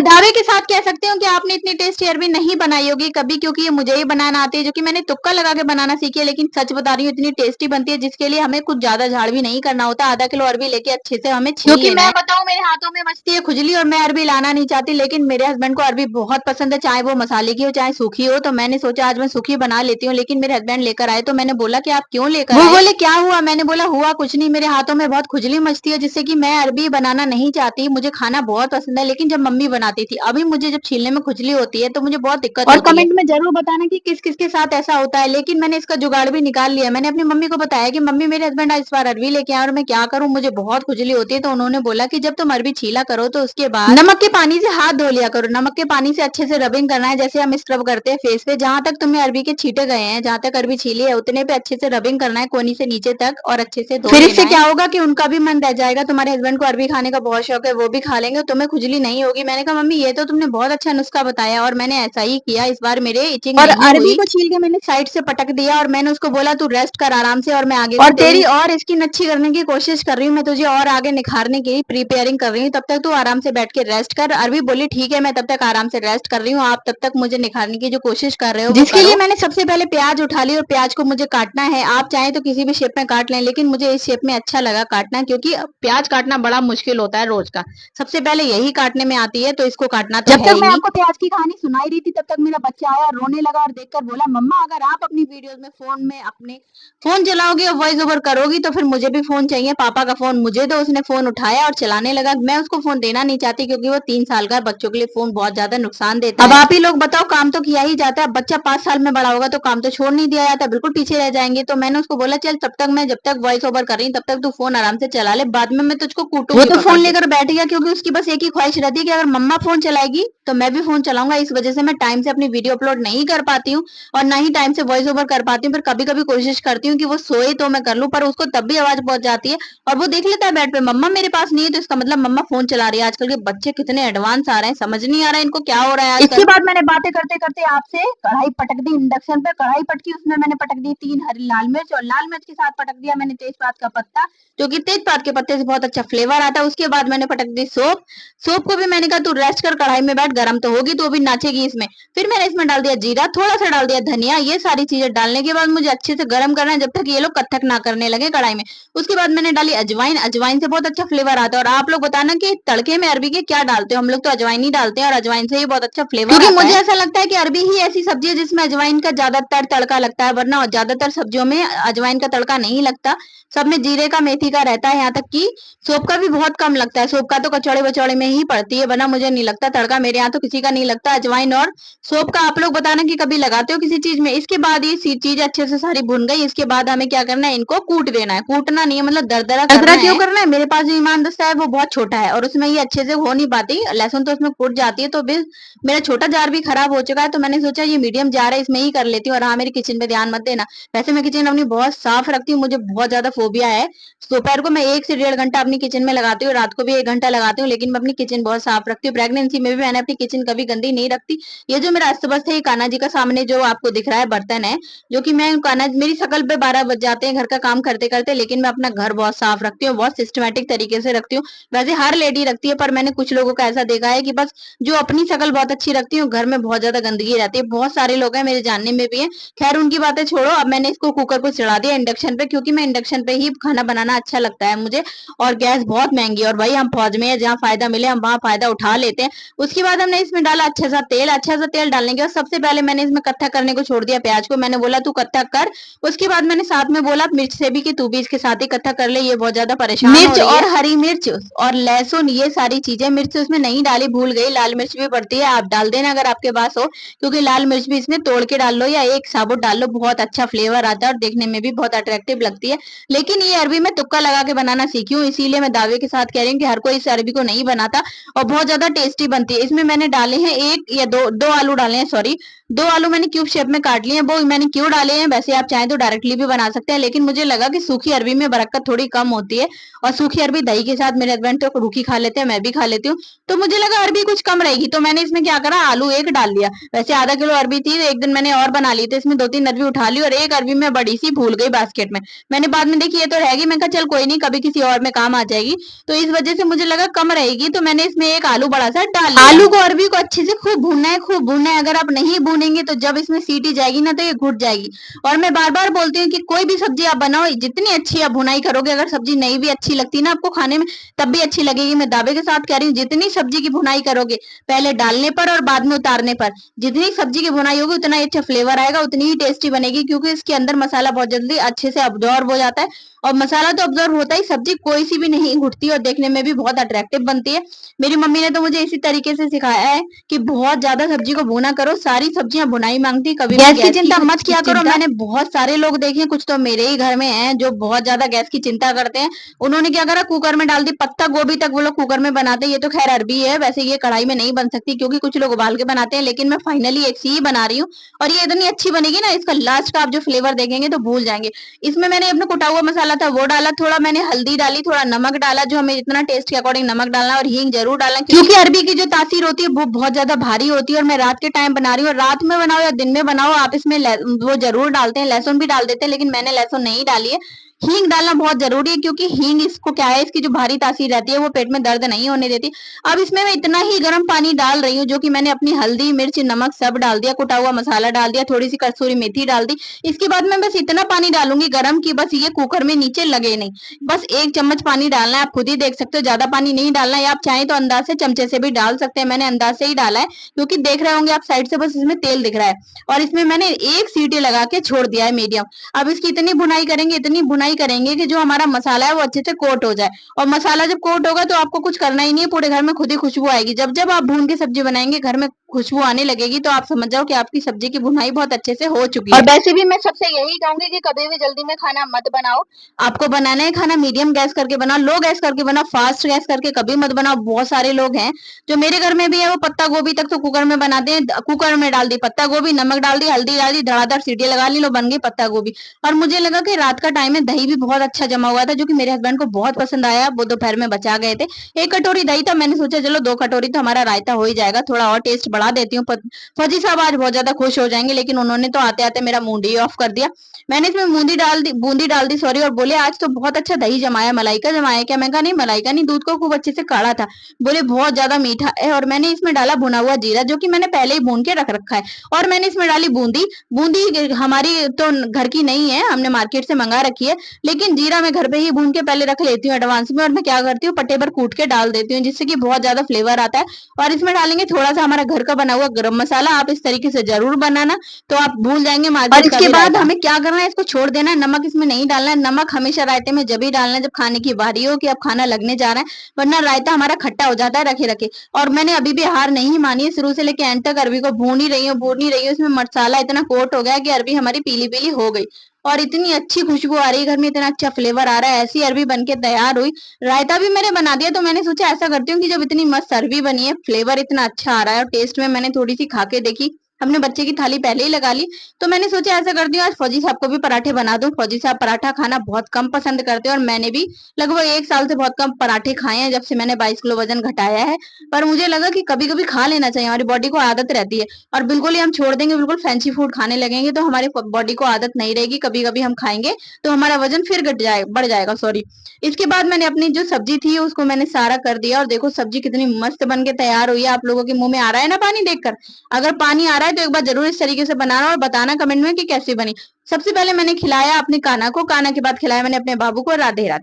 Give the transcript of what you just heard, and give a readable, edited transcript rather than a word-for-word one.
दावे के साथ कह सकती हूँ कि आपने इतनी टेस्टी अरबी नहीं बनाई होगी कभी, क्योंकि ये मुझे ही बनाना आती है, जो कि मैंने तुक्का लगा के बनाना सीखी है। लेकिन सच बता रही हूँ, इतनी टेस्टी बनती है जिसके लिए हमें कुछ ज्यादा झाड़ भी नहीं करना होता। आधा किलो अरबी लेके अच्छे से हमें छील लेना है। मैं बताऊँ, मेरे हाथों में मचती है खुजली और मैं अरबी लाना नहीं चाहती, लेकिन मेरे हस्बैंड को अरबी बहुत पसंद है, चाहे वो मसाले की हो चाहे सूखी हो। तो मैंने सोचा आज मैं सूखी बना लेती हूँ, लेकिन मेरे हस्बैंड लेकर आए तो मैंने बोला कि आप क्यों लेकर आए? वो बोले क्या हुआ? मैंने बोला हुआ कुछ नहीं, मेरे हाथों में बहुत खुजली मचती है जिससे कि मैं अरबी बनाना नहीं चाहती। मुझे खाना बहुत पसंद है, लेकिन जब मम्मी बनाती थी, अभी मुझे जब छीलने में खुजली होती है तो मुझे बहुत दिक्कत होती है। और कमेंट में जरूर बताना कि किस किस के साथ ऐसा होता है। लेकिन मैंने इसका जुगाड़ भी निकाल लिया। मैंने अपनी मम्मी को बताया कि मम्मी मेरे हस्बैंड इस बार अरबी लेके आए और मैं क्या करूं, मुझे बहुत खुजली होती है। तो उन्होंने बोला कि जब तुम अरबी छीला करो तो उसके बाद नमक के पानी से हाथ धो लिया करो। नमक के पानी से अच्छे से रबिंग करना है, जैसे हम स्क्रब करते हैं फेस पे। जहां तक तुम्हें अरबी के छींटे गए हैं, जहां तक अरबी छीली है, उतने पे अच्छे से रबिंग करना है, कोनी से नीचे तक, और अच्छे से धो लेना है। फिर इससे क्या होगा कि उनका भी मन रह जाएगा। तुम्हारे हस्बैंड को अरबी खाने का बहुत शौक है, वो भी खा लेंगे, तुम्हें खुजली नहीं होगी। मैंने कहा मम्मी ये तो तुमने बहुत अच्छा नुस्खा बताया, और मैंने ऐसा ही किया। इस बार मेरे इचिंग और नहीं अरबी हुई। को छील के मैंने साइड से पटक दिया और मैंने उसको बोला तू रेस्ट कर आराम से, और मैं आगे और तेरी और स्किन अच्छी करने की कोशिश कर रही हूँ, मैं तुझे और आगे निखारने की प्रिपेयरिंग कर रही हूँ, तब तक तू आराम से बैठ के रेस्ट कर। अरबी बोली ठीक है, मैं तब तक आराम से रेस्ट कर रही हूँ, आप तब तक मुझे निखारने की जो कोशिश कर रहे हो जिसके लिए मैंने सबसे पहले प्याज उठा ली, और प्याज को मुझे काटना है। आप चाहे तो किसी भी शेप में काट लें, लेकिन मुझे इस शेप में अच्छा लगा काटना, क्योंकि प्याज काटना बड़ा मुश्किल होता है रोज का। सबसे पहले यही काटने में आती है, तो इसको काटना तो जब तक मैं आपको प्याज की कहानी सुनाई रही थी, तब तक मेरा बच्चा आया और रोने लगा और देखकर बोला मम्मा अगर आप अपनी वीडियोस में फोन में अपने फोन चलाओगी और वॉइस ओवर करोगी तो फिर मुझे भी फोन चाहिए, पापा का फोन मुझे दो। उसने फोन उठाया और चलाने लगा। मैं उसको फोन देना नहीं चाहती, क्योंकि वो 3 साल का है, बच्चों के लिए फोन बहुत ज्यादा नुकसान देता है। अब आप ही लोग बताओ, काम तो किया ही जाता है। बच्चा 5 साल में बड़ा होगा तो काम तो छोड़ नहीं दिया जाता, बिल्कुल पीछे रह जाएंगे। तो मैंने उसको बोला चल तब तक मैं जब तक वॉइस ओवर कर रही हूँ तब तक तू फोन आराम से चला ले, बाद में मैं तुझको कूटूंगी। वो तो फोन लेकर बैठ गया, क्योंकि उसकी बस एक ही ख्वाहिश रहती है कि अगर मम्मा फोन चलाएगी तो मैं भी फोन चलाऊंगा। इस वजह से मैं टाइम से अपनी वीडियो अपलोड नहीं कर पाती हूँ और ना ही टाइम से वॉइस ओवर कर पाती हूँ। फिर कभी कभी कोशिश करती हूँ कि वो सोए तो मैं कर लूं, पर उसको तब भी आवाज पहुंच जाती है और वो देख लेता है बेड पे मम्मा मेरे पास नहीं है, तो इसका मतलब मम्मा फोन चला रही है। आजकल के बच्चे कितने एडवांस आ रहे हैं, समझ नहीं आ रहा है इनको क्या हो रहा है आजकल। इसके बाद मैंने बातें करते करते आपसे कढ़ाई पटक दी इंडक्शन पे। कढ़ाई पटकी, उसमें मैंने पटक दी 3 हरी लाल मिर्च, और लाल मिर्च के साथ पटक दिया मैंने तेजपात का पत्ता, जो कि तेजपात के पत्ते से बहुत अच्छा फ्लेवर आता है। उसके बाद मैंने पटक दी सौंफ। सौंफ को भी मैंने कहा तू रेस्ट कर, कढ़ाई में बैठ, गरम तो होगी तो भी नाचेगी इसमें। फिर मैंने इसमें डाल दिया जीरा, थोड़ा सा डाल दिया धनिया। ये सारी चीजें डालने के बाद मुझे अच्छे से गर्म करना है, जब तक ये लोग कत्थक ना करने लगे कढ़ाई में। उसके बाद मैंने डाली अजवाइन। अजवाइन से बहुत अच्छा फ्लेवर आता है। और आप लोग बताना कि तड़के में अरबी के क्या डालते हो? हम लोग तो अजवाइन ही डालते हैं और अजवाइन से ही बहुत अच्छा फ्लेवर आता है। क्योंकि मुझे ऐसा लगता है कि अरबी ही ऐसी सब्जी है जिसमें अजवाइन का ज्यादातर तड़का लगता है, वरना ज्यादातर सब्जियों में अजवाइन का तड़का नहीं लगता। सब में जीरे का, मेथी का रहता है, यहाँ तक कि सौंफ का भी बहुत कम लगता है। सौंफ का तो कचौड़े बचौड़े में ही पड़ती है, वरना मुझे नहीं लगता तड़का, मेरे यहाँ तो किसी का नहीं लगता। अजवाइन और सौंफ का आप लोग बताना कि कभी लगाते हो किसी चीज में। इसके बाद ये चीज अच्छे से सारी भुन गई। इसके बाद हमें क्या करना है, इनको कूट देना है। कूटना नहीं है, मतलब दरदरा करना है। क्यों करना है? मेरे पास जो ईमान दस्ता है वो बहुत छोटा है और उसमें ये अच्छे से हो नहीं पाती। लहसुन तो उसमें कूट जाती है, तो भी मेरा छोटा जार भी खराब हो चुका है, तो मैंने सोचा ये मीडियम जार है, इसमें ही कर लेती हूँ। और हाँ, मेरी किचन में ध्यान मत देना। वैसे मैं किचन अपनी बहुत साफ रखती हूँ, मुझे बहुत ज्यादा फोबिया है। दोपहर को मैं 1 से 1.5 घंटा अपनी किचन में लगाती हूँ, रात को भी 1 घंटा लगाती हूँ, लेकिन मैं अपनी किचन बहुत साफ रखती हूँ। प्रेगनेंसी में भी मैंने अपनी किचन कभी गंदी नहीं रखती। ये जो मेरा अस्त व्यस्त है, ये कान्हा जी का सामने जो आपको दिख रहा है बर्तन है, जो कि मैं कान्हा, मेरी शकल पे 12 बज जाते हैं घर का काम करते करते, लेकिन मैं अपना घर बहुत साफ रखती हूँ, बहुत सिस्टमेटिक तरीके से रखती हूँ। वैसे हर लेडी रखती है, पर मैंने कुछ लोगों का ऐसा देखा है कि बस जो अपनी शकल बहुत अच्छी रखती हूँ, घर में बहुत ज्यादा गंदगी रहती है। बहुत सारे लोग हैं मेरे जानने में भी है। खैर उनकी बातें छोड़ो, अब मैंने इसको कुकर को चढ़ा दिया इंडक्शन पे, क्योंकि मैं इंडक्शन पे ही खाना बनाना अच्छा लगता है मुझे। और गैस बहुत महंगी है, और भाई हम फौज में है, जहाँ फायदा मिले हम वहां फायदा उठा लेते हैं। उसके बाद हमने इसमें डाला अच्छा सा तेल। अच्छा सा तेल डालने के बाद सबसे पहले मैंने इसमें कत्था करने को छोड़ दिया प्याज को। मैंने बोला तू कत्था कर। उसके बाद मैंने साथ में बोला मिर्च से भी कि तू भी इसके साथ ही कत्था कर ले, ये बहुत ज्यादा परेशान हो रही है। और हरी मिर्च और लहसुन, ये सारी चीजें, मिर्च उसमें नहीं डाली, भूल गई। लाल मिर्च भी पड़ती है, आप डाल देना अगर आपके पास हो, क्योंकि लाल मिर्च भी इसमें तोड़ के डाल लो या एक साबुत डाल लो, बहुत अच्छा फ्लेवर आता है और देखने में भी बहुत अट्रैक्टिव लगती है। लेकिन ये अरबी मैं तुक्का लगा के बनाना सीखी हूँ, इसीलिए मैं दावे के साथ कह रही हूँ कि हर कोई इस अरबी को नहीं बनाता और बहुत ज्यादा टेस्टी बनती है। इसमें मैंने डाले हैं एक या दो आलू डाले हैं, सॉरी 2 आलू मैंने क्यूब शेप में काट लिए हैं। वो मैंने क्यों डाले हैं, वैसे आप चाहें तो डायरेक्टली भी बना सकते हैं, लेकिन मुझे लगा कि सूखी अरबी में बरकत थोड़ी कम होती है, और सूखी अरबी दही के साथ मेरे हस्बैंड तो रूखी खा लेते हैं, मैं भी खा लेती हूँ, तो मुझे लगा अरबी कुछ कम रहेगी, तो मैंने इसमें क्या करा, आलू एक डाल दिया। वैसे आधा किलो अरबी थी, एक दिन मैंने और बना ली थी, इसमें 2-3 अरबी उठा ली और एक अरबी में बड़ी सी भूल गई बास्केट में। मैंने बाद में देखी ये तो रहेगी, मैं कहा चल कोई नहीं, कभी किसी और में काम आ जाएगी। तो इस वजह से मुझे लगा कम रहेगी, तो मैंने इसमें एक आलू बड़ा सा डाल लिया। आलू को अरबी को अच्छे से खूब भूनना है, खूब भूनना है। अगर आप नहीं भूनेंगे तो जब इसमें सीटी जाएगी ना तो ये घुट जाएगी। और मैं बार-बार बोलती हूँ कि कोई भी सब्जी आप बनाओ, जितनी अच्छी आप भुनाई करोगे, अगर सब्जी नहीं भी अच्छी लगती ना आपको खाने में, तब भी अच्छी लगेगी। मैं दावे के साथ कह रही हूँ, जितनी सब्जी की भुनाई करोगे, पहले डालने पर और बाद में उतारने पर, जितनी सब्जी की भुनाई होगी उतना ही अच्छा फ्लेवर आएगा, उतनी ही टेस्टी बनेगी, क्योंकि इसके अंदर मसाला बहुत जल्दी अच्छे से अब्जॉर्ब हो जाता है। और मसाला तो अब्जॉर्ब होता ही, सब्जी कोई सी भी नहीं घुटती और देखने में भी बहुत अट्रैक्टिव बनती है। मेरी मम्मी ने तो मुझे इसी तरीके से सिखाया है कि बहुत ज्यादा सब्जी को भुना करो, सारी सब्जियां भुनाई मांगती, कभी भी गैस की चिंता मत किया करो। मैंने बहुत सारे लोग देखे हैं, कुछ तो मेरे ही घर में हैं जो बहुत ज्यादा गैस की चिंता करते हैं। उन्होंने क्या करा, कुकर में डाल दी, पत्ता गोभी तक वो लोग कुकर में बनाते हैं। ये तो खैर अरबी है, वैसे ये कढ़ाई में नहीं बन सकती क्योंकि कुछ लोग उबाल के बनाते हैं, लेकिन मैं फाइनली एक सी ही बना रही हूँ। और ये इतनी अच्छी बनेगी ना, इसका लास्ट का आप जो फ्लेवर देखेंगे तो भूल जाएंगे। इसमें मैंने अपना कुटा हुआ मसाला था वो डाला, थोड़ा मैंने हल्दी डाली, थोड़ा नमक डाला, जो हमें इतना टेस्ट के अकॉर्डिंग नमक डालना, और हींग जरूर डालना, क्योंकि अरबी की जो तासीर होती है वो बहुत ज्यादा भारी होती है। और मैं रात के टाइम बना रही हूँ, रात में बनाओ या दिन में बनाओ, आप इसमें वो जरूर डालते हैं, लहसुन भी डाल देते हैं, लेकिन मैंने लहसुन नहीं डाली है। हींग डालना बहुत जरूरी है, क्योंकि हींग इसको क्या है, इसकी जो भारी तासीर रहती है वो पेट में दर्द नहीं होने देती। अब इसमें मैं इतना ही गर्म पानी डाल रही हूँ, जो कि मैंने अपनी हल्दी मिर्च नमक सब डाल दिया, कुटा हुआ मसाला डाल दिया, थोड़ी सी कसूरी मेथी डाल दी। इसके बाद मैं बस इतना पानी डालूंगी गर्म की बस ये कुकर में नीचे लगे नहीं। बस 1 चम्मच पानी डालना है, आप खुद ही देख सकते हो, ज्यादा पानी नहीं डालना है। आप चाहें तो अंदाज से चमचे से भी डाल सकते हैं, मैंने अंदाज से ही डाला है, क्योंकि देख रहे होंगे आप साइड से बस इसमें तेल दिख रहा है। और इसमें मैंने एक सीटी लगा के छोड़ दिया है मीडियम। अब इसकी इतनी भुनाई करेंगे, इतनी भुनाई करेंगे कि जो हमारा मसाला है वो अच्छे से कोट हो जाए। और मसाला जब कोट होगा तो आपको कुछ करना ही नहीं है, पूरे घर में खुद ही खुशबू आएगी। जब जब आप भून के सब्जी बनाएंगे, घर में खुशबू आने लगेगी, तो आप समझ जाओ कि आपकी सब्जी की भुनाई बहुत अच्छे से हो चुकी है। और वैसे भी मैं सबसे यही कहूंगी कि कभी भी जल्दी में खाना मत बनाओ। आपको बनाना है खाना, मीडियम गैस करके बनाओ, लो गैस करके बनाओ, फास्ट गैस करके कभी मत बनाओ। बहुत सारे लोग हैं जो मेरे घर में भी है, वो पत्ता गोभी तक तो कुकर में बनाते हैं। कुकर में डाल दी पत्ता गोभी, नमक डाल दी, हल्दी डाल दी, धड़ाधड़ सीटी लगा ली, लो बन गई पत्ता गोभी। और मुझे लगा कि रात का टाइम है, दही भी बहुत अच्छा जमा हुआ था, जो कि मेरे हस्बैंड को बहुत पसंद आया। वो दोपहर में बचा गए थे, 1 कटोरी दही था, मैंने सोचा चलो 2 कटोरी तो हमारा रायता हो ही जाएगा, थोड़ा और टेस्ट बढ़ा देती हूँ। फौजी साहब आज बहुत ज्यादा खुश हो जाएंगे, लेकिन उन्होंने तो आते आते मेरा मूड ही ऑफ कर दिया। मैंने इसमें बूंदी डाल दी सॉरी, और बोले आज तो बहुत अच्छा दही जमाया, मलाई का जमाया क्या? मैं कहा नहीं, मलाई का नहीं, दूध को खूब अच्छे से काढ़ा था। बोले बहुत ज्यादा मीठा है। और मैंने इसमें डाला भुना हुआ जीरा, जो कि मैंने पहले ही भून के रख रखा है। और मैंने इसमें डाली बूंदी। बूंदी हमारी तो घर की नहीं है, हमने मार्केट से मंगा रखी है, लेकिन जीरा मैं घर पे ही भून के पहले रख लेती हूँ एडवांस में। और मैं क्या करती हूँ, पट्टे पर कूट के डाल देती हूँ, जिससे कि बहुत ज्यादा फ्लेवर आता है। और इसमें डालेंगे थोड़ा सा हमारा घर का बना हुआ गरम मसाला, आप इस तरीके से जरूर बनाना, तो आप भूल जाएंगे मार्केट का। और इसके बाद हमें क्या करना है, इसको छोड़ देना है, नमक इसमें नहीं डालना है। नमक हमेशा रायते में जब ही डालना है जब खाने की बारी हो, कि अब खाना लगने जा रहा है, वरना रायता हमारा खट्टा हो जाता है रखे रखे। और मैंने अभी भी हार नहीं मानी है, शुरू से लेके एंड तक अरबी को भून ही रही हूँ। इसमें मसाला इतना कोट हो गया कि अरबी हमारी पीली पीली हो गई, और इतनी अच्छी खुशबू आ रही है घर में, इतना अच्छा फ्लेवर आ रहा है। ऐसी अरबी बन के तैयार हुई। रायता भी मैंने बना दिया, तो मैंने सोचा ऐसा करती हूँ कि जब इतनी मस्त अरबी बनी है, फ्लेवर इतना अच्छा आ रहा है, और टेस्ट में मैंने थोड़ी सी खा के देखी, हमने बच्चे की थाली पहले ही लगा ली, तो मैंने सोचा ऐसा करती हूँ आज फौजी साहब को भी पराठे बना दूं। फौजी साहब पराठा खाना बहुत कम पसंद करते हैं, और मैंने भी लगभग 1 साल से बहुत कम पराठे खाए हैं, जब से मैंने 22 किलो वजन घटाया है। पर मुझे लगा कि कभी कभी खा लेना चाहिए, हमारी बॉडी को आदत रहती है। और बिल्कुल ही हम छोड़ देंगे, बिल्कुल फैंसी फूड खाने लगेंगे, तो हमारी बॉडी को आदत नहीं रहेगी, कभी कभी हम खाएंगे तो हमारा वजन फिर बढ़ जाएगा सॉरी। इसके बाद मैंने अपनी जो सब्जी थी उसको मैंने सारा कर दिया, और देखो सब्जी कितनी मस्त बन के तैयार हुई है। आप लोगों के मुंह में आ रहा है ना पानी देखकर? अगर पानी आ रहा है तो एक बार जरूर इस तरीके से बनाना और बताना कमेंट में कि कैसी बनी। सबसे पहले मैंने खिलाया अपने कान्हा को, कान्हा के बाद खिलाया मैंने अपने बाबू को। राधे राधे।